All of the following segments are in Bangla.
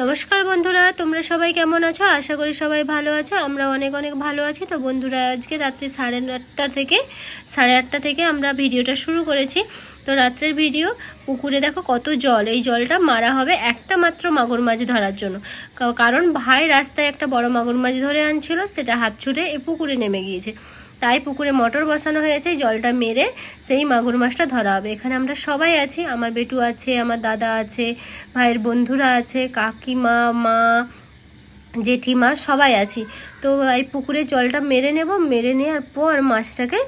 নমস্কার বন্ধুরা, তোমরা সবাই কেমন আছো? আশা করি সবাই ভালো আছো। আমরা অনেক অনেক ভালো আছি। তো বন্ধুরা, আজকে রাত্রি 8:30 থেকে আমরা ভিডিওটা শুরু করেছি। তো রাত্রের ভিডিও। পুকুরে দেখো কত জল, এই জলটা মারা হবে একটা মাত্র মাগুর মাছ ধরার জন্য। কারণ ভাই রাস্তায় একটা বড় মাগুর মাছ ধরে আনছিল, সেটা হাত ছুটে এই পুকুরে নেমে গিয়েছে। তাই পুকুরে মোটর বসানো হয়েছে, জলটা মেরে সেই মাগুর মাছটা ধরা হবে। এখানে আমরা সবাই আছি, আমার বেটু আছে, আমার দাদা আছে, ভাইয়ের বন্ধুরা আছে, কাকিমা, মা, জেঠিমা সবাই আছি। তো এই পুকুরে জলটা মেরে নেব, মেরে নেওয়ার পর মাছটাকে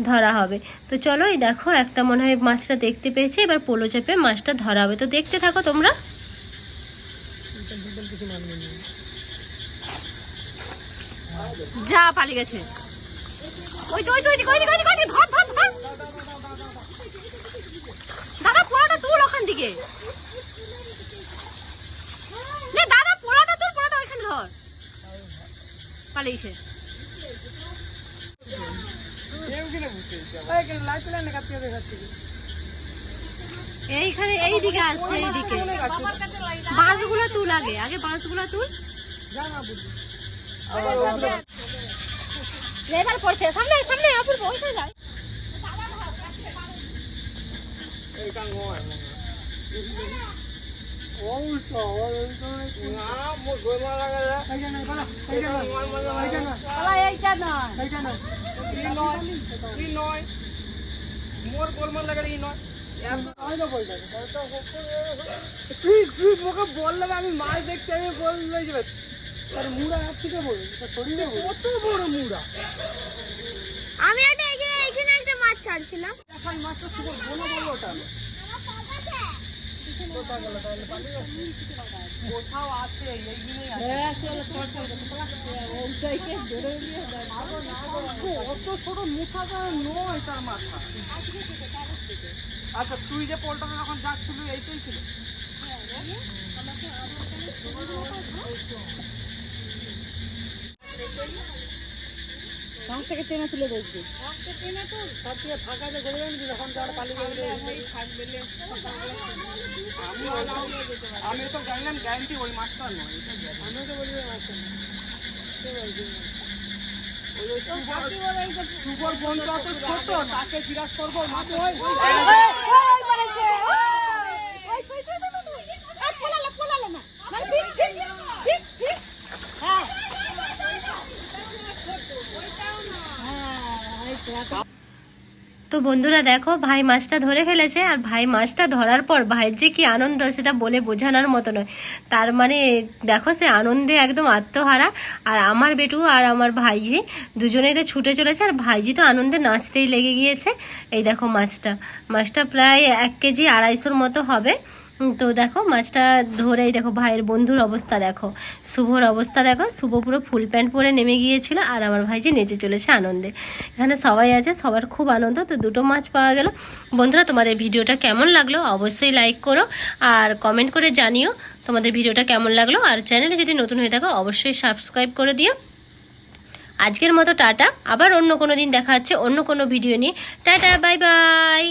ধরা হবে। তো চলো, এই দেখো একটা মনে হয় মাছটা দেখতে পেয়েছি, এবার পোলো চেপে মাছটা ধরা হবে। তো দেখতে থাকো তোমরা। যা পালিয়ে গেছে, ওই তো ওই তো ওই দিকে ধর ধর ধর। দাদা পোলাটা তুল ওখান থেকে, দাদা পোলাটা তুল, পোলাটা ওইখানে ধর। পালিয়েছে। এইখানে এইদিকে আসছে, এইদিকে বাঁশগুলো তুল, আগে বাঁশগুলো তুল। এবার পড়ছে, সামনে সামনে অপূর্ব, ওইখানে যায়। তুই মোকে বল লাগে, আমি মাছ দেখছি, আমি বললে যাবে তার মুড়া হাত থেকে বলবো, কত বড় মুড়া। আমি এখানে একটা মাছ ছাড়ছিলাম, দেখাই মাছটা খুব বড় বড়। ওটা কোথাও আছে, এইগুলোই আছে। অত ছোট মুঠাটা নয় তার মাথা। আচ্ছা, তুই যে পোলটাকে যখন যাচ্ছিল এইটাই ছিল। থেকে টেনে তুলে দেখবি, ফাঁকা যে গড়ে যাবি যখন যার পালিয়ে গেলে। আমি তো জানলাম গ্যারান্টি ওই মাছটা নয়, আমি তো বলি ওই মাছটা নয়। সুবল বন্ধুরা তো ছোট, তাকে জিজ্ঞাসা করবো মাছ হয়। তো বন্ধুরা দেখো, ভাই মাছটা ধরে ফেলেছে। আর ভাই মাছটা ধরার পর ভাইয়ের যে কি আনন্দ, সেটা বলে বোঝানোর মতো নয়। তার মানে দেখো, সে আনন্দে একদম আত্মহারা। আর আমার বেটু আর আমার ভাইজি দুজনেই তো ছুটে চলেছে, আর ভাইজি তো আনন্দে নাচতেই লেগে গিয়েছে। এই দেখো মাছটা প্রায় 1 কেজি 250 মতো হবে। তো দেখো মাছটা ধরেই দেখো ভাইয়ের বন্ধুর অবস্থা দেখো, শুভর অবস্থা দেখো। শুভ পুরো ফুল প্যান্ট পরে নেমে গিয়েছিল, আর আমার ভাইজি নেচে চলেছে আনন্দে। এখানে সবাই আছে, সবার খুব আনন্দ। তো 2টো মাছ পাওয়া গেল। বন্ধুরা, তোমাদের ভিডিওটা কেমন লাগলো অবশ্যই লাইক করো, আর কমেন্ট করে জানিও তোমাদের ভিডিওটা কেমন লাগলো। আর চ্যানেলে যদি নতুন হয়ে থাকো অবশ্যই সাবস্ক্রাইব করে দিও। আজকের মতো টাটা, আবার অন্য কোনো দিন দেখা হচ্ছে অন্য কোনো ভিডিও নিয়ে। Tata, bye bye.